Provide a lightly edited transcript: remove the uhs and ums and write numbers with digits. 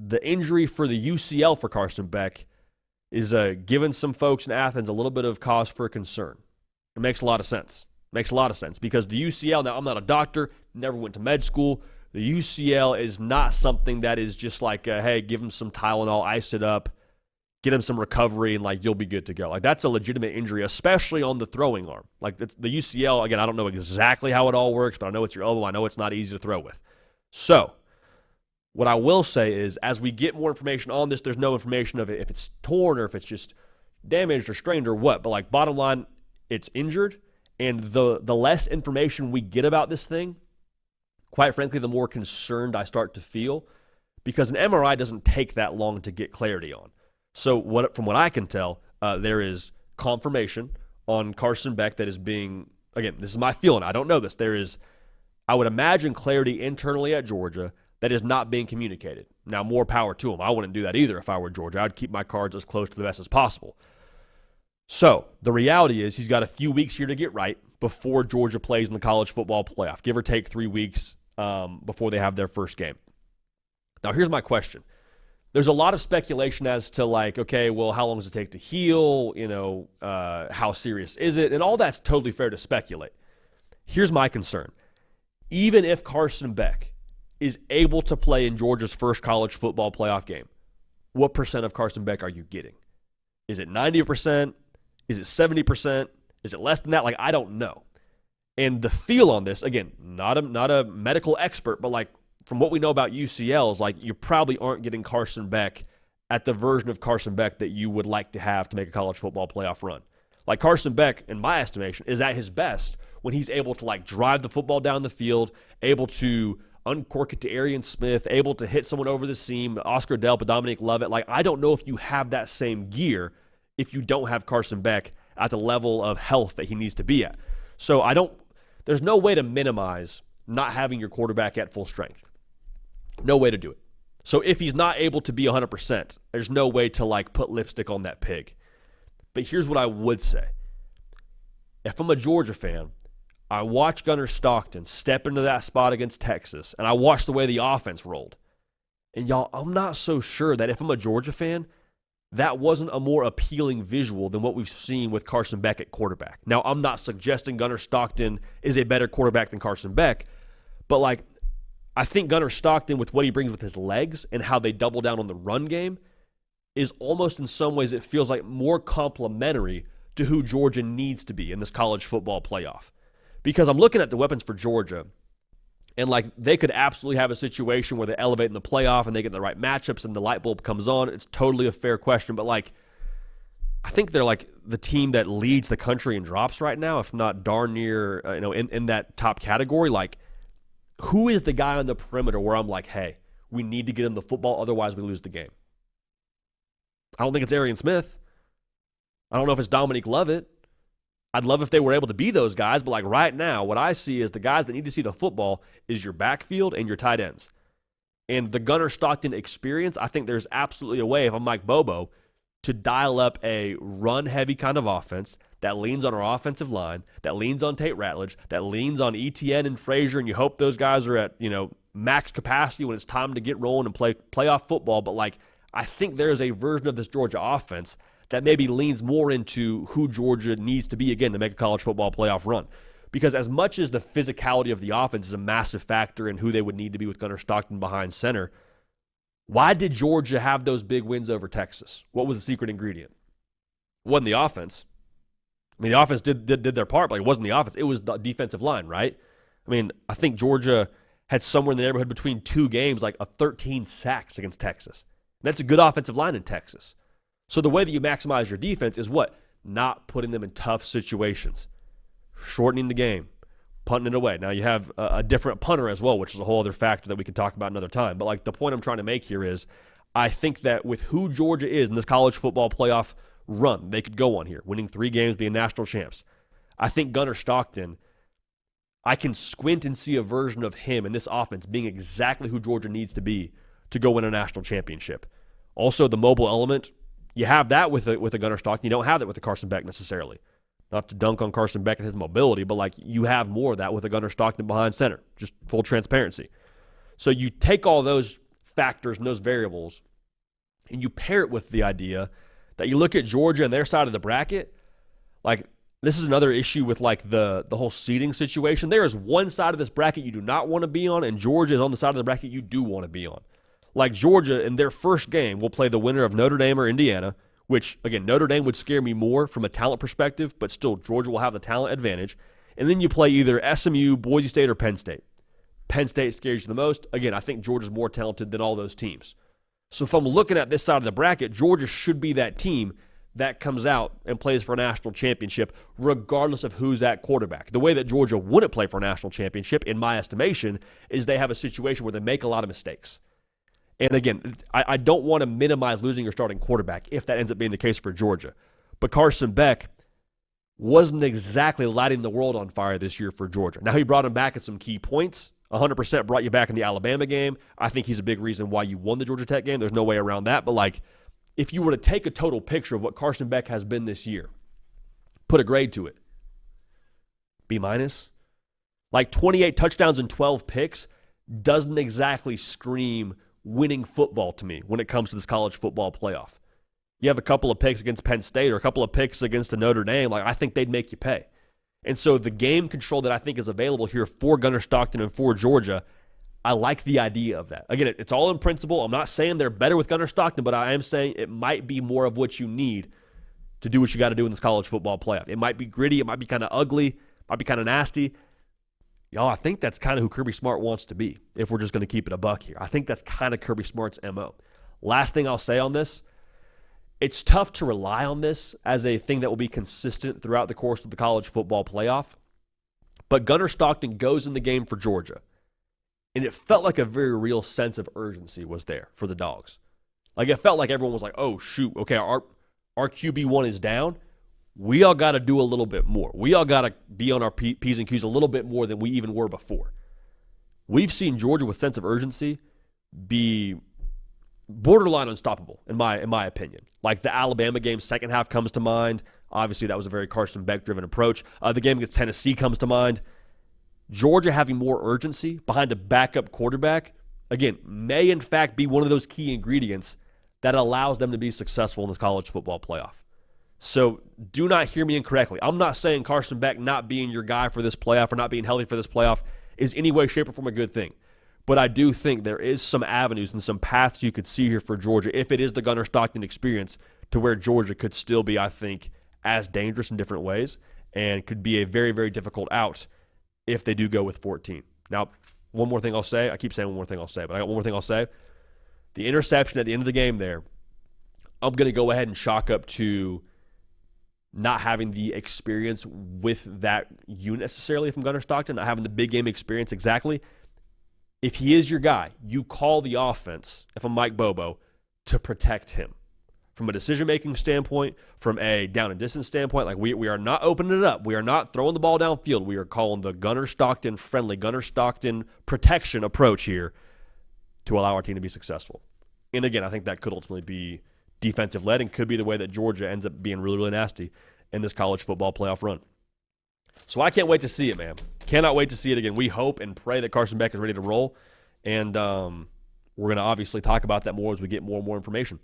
the injury for the UCL for Carson Beck is giving some folks in Athens a little bit of cause for concern. It makes a lot of sense. Makes a lot of sense because the UCL, now I'm not a doctor, never went to med school. The UCL is not something that is just like, hey, give him some Tylenol, ice it up, get him some recovery, and like you'll be good to go. Like that's a legitimate injury, especially on the throwing arm. Like the UCL, again, I don't know exactly how it all works, but I know it's your elbow. I know it's not easy to throw with. So what I will say is as we get more information on this, there's no information of it if it's torn or if it's just damaged or strained or what. But like bottom line, it's injured. And the less information we get about this thing, quite frankly, the more concerned I start to feel because an MRI doesn't take that long to get clarity on. So from what I can tell, there is confirmation on Carson Beck that is being, again, this is my feeling. I don't know this. There is, I would imagine, clarity internally at Georgia that is not being communicated. Now, more power to him. I wouldn't do that either if I were Georgia. I'd keep my cards as close to the vest as possible. So the reality is he's got a few weeks here to get right before Georgia plays in the college football playoff, give or take 3 weeks before they have their first game. Now, here's my question. There's a lot of speculation as to like, okay, well, how long does it take to heal? You know, how serious is it? And all that's totally fair to speculate. Here's my concern. Even if Carson Beck is able to play in Georgia's first college football playoff game, what percent of Carson Beck are you getting? Is it 90%? Is it 70%? Is it less than that? Like, I don't know. And the feel on this, again, not a medical expert, but like from what we know about UCL is like you probably aren't getting Carson Beck at the version of Carson Beck that you would like to have to make a college football playoff run. Like Carson Beck, in my estimation, is at his best when he's able to like drive the football down the field, able to uncork it to Arian Smith, able to hit someone over the seam, Oscar Delp, Dominic Lovett. Like, I don't know if you have that same gear if you don't have Carson Beck at the level of health that he needs to be at. So there's no way to minimize not having your quarterback at full strength. No way to do it. So if he's not able to be 100%, there's no way to like put lipstick on that pig. But here's what I would say. If I'm a Georgia fan, I watch Gunner Stockton step into that spot against Texas, and I watch the way the offense rolled. And y'all, I'm not so sure that if I'm a Georgia fan, that wasn't a more appealing visual than what we've seen with Carson Beck at quarterback. Now, I'm not suggesting Gunner Stockton is a better quarterback than Carson Beck, but like, I think Gunner Stockton, with what he brings with his legs and how they double down on the run game, is almost in some ways, it feels like more complementary to who Georgia needs to be in this college football playoff. Because I'm looking at the weapons for Georgia, and like they could absolutely have a situation where they elevate in the playoff and they get the right matchups and the light bulb comes on. It's totally a fair question, but like I think they're like the team that leads the country in drops right now, if not darn near, in that top category. Like, who is the guy on the perimeter where I'm like, hey, we need to get him the football, otherwise we lose the game? I don't think it's Arian Smith. I don't know if it's Dominic Lovett. I'd love if they were able to be those guys, but like right now, what I see is the guys that need to see the football is your backfield and your tight ends. And the Gunner Stockton experience, I think there's absolutely a way, if I'm Mike Bobo, to dial up a run-heavy kind of offense that leans on our offensive line, that leans on Tate Ratledge, that leans on ETN and Frazier, and you hope those guys are at, max capacity when it's time to get rolling and play playoff football. But like, I think there's a version of this Georgia offense that maybe leans more into who Georgia needs to be, again, to make a college football playoff run. Because as much as the physicality of the offense is a massive factor in who they would need to be with Gunner Stockton behind center, why did Georgia have those big wins over Texas? What was the secret ingredient? It wasn't the offense. I mean, the offense did their part, but it wasn't the offense. It was the defensive line, right? I mean, I think Georgia had somewhere in the neighborhood between 2 games, like 13 sacks against Texas. That's a good offensive line in Texas. So the way that you maximize your defense is what? Not putting them in tough situations. Shortening the game. Punting it away. Now you have a different punter as well, which is a whole other factor that we could talk about another time. But like the point I'm trying to make here is I think that with who Georgia is in this college football playoff run they could go on here, winning 3 games, being national champs, I think Gunner Stockton, I can squint and see a version of him in this offense being exactly who Georgia needs to be to go win a national championship. Also, the mobile element, you have that with a Gunner Stockton. You don't have that with a Carson Beck necessarily. Not to dunk on Carson Beck and his mobility, but like you have more of that with a Gunner Stockton behind center. Just full transparency. So you take all those factors and those variables, and you pair it with the idea that you look at Georgia and their side of the bracket, like this is another issue with like the whole seeding situation. There is one side of this bracket you do not want to be on, and Georgia is on the side of the bracket you do want to be on. Like Georgia, in their first game, will play the winner of Notre Dame or Indiana, which, again, Notre Dame would scare me more from a talent perspective, but still, Georgia will have the talent advantage. And then you play either SMU, Boise State, or Penn State. Penn State scares you the most. Again, I think Georgia's more talented than all those teams. So if I'm looking at this side of the bracket, Georgia should be that team that comes out and plays for a national championship, regardless of who's at quarterback. The way that Georgia wouldn't play for a national championship, in my estimation, is they have a situation where they make a lot of mistakes. And again, I don't want to minimize losing your starting quarterback if that ends up being the case for Georgia. But Carson Beck wasn't exactly lighting the world on fire this year for Georgia. Now, he brought him back at some key points. 100% brought you back in the Alabama game. I think he's a big reason why you won the Georgia Tech game. There's no way around that. But, like, if you were to take a total picture of what Carson Beck has been this year, put a grade to it. B-. Like, 28 touchdowns and 12 picks doesn't exactly scream winning football to me when it comes to this college football playoff. You have a couple of picks against Penn State or a couple of picks against a Notre Dame, like I think they'd make you pay. And so the game control that I think is available here for Gunner Stockton and for Georgia, I like the idea of that. Again, it's all in principle. I'm not saying they're better with Gunner Stockton, but I am saying it might be more of what you need to do what you got to do in this college football playoff. It might be gritty. It might be kind of ugly. Might be kind of nasty. Y'all, I think that's kind of who Kirby Smart wants to be, if we're just going to keep it a buck here. I think that's kind of Kirby Smart's MO. Last thing I'll say on this, it's tough to rely on this as a thing that will be consistent throughout the course of the college football playoff. But Gunner Stockton goes in the game for Georgia, and it felt like a very real sense of urgency was there for the Dogs. Like, it felt like everyone was like, oh, shoot, okay, our QB1 is down. We all got to do a little bit more. We all got to be on our P's and Q's a little bit more than we even were before. We've seen Georgia with sense of urgency be borderline unstoppable, in my opinion. Like the Alabama game, second half comes to mind. Obviously, that was a very Carson Beck-driven approach. The game against Tennessee comes to mind. Georgia having more urgency behind a backup quarterback, again, may in fact be one of those key ingredients that allows them to be successful in this college football playoff. So do not hear me incorrectly. I'm not saying Carson Beck not being your guy for this playoff or not being healthy for this playoff is any way, shape, or form a good thing. But I do think there is some avenues and some paths you could see here for Georgia if it is the Gunner Stockton experience to where Georgia could still be, I think, as dangerous in different ways and could be a very, very difficult out if they do go with 14. Now, one more thing I'll say. I keep saying one more thing I'll say, but I got one more thing I'll say. The interception at the end of the game there, I'm going to go ahead and chalk up to not having the experience with that unit necessarily from Gunner Stockton, not having the big game experience exactly. If he is your guy, you call the offense, if I'm Mike Bobo, to protect him. From a decision-making standpoint, from a down and distance standpoint, like we are not opening it up. We are not throwing the ball downfield. We are calling the Gunner Stockton friendly, Gunner Stockton protection approach here to allow our team to be successful. And again, I think that could ultimately be defensive-led and could be the way that Georgia ends up being really, really nasty in this college football playoff run. So I can't wait to see it, man. Cannot wait to see it again. We hope and pray that Carson Beck is ready to roll, and we're going to obviously talk about that more as we get more and more information.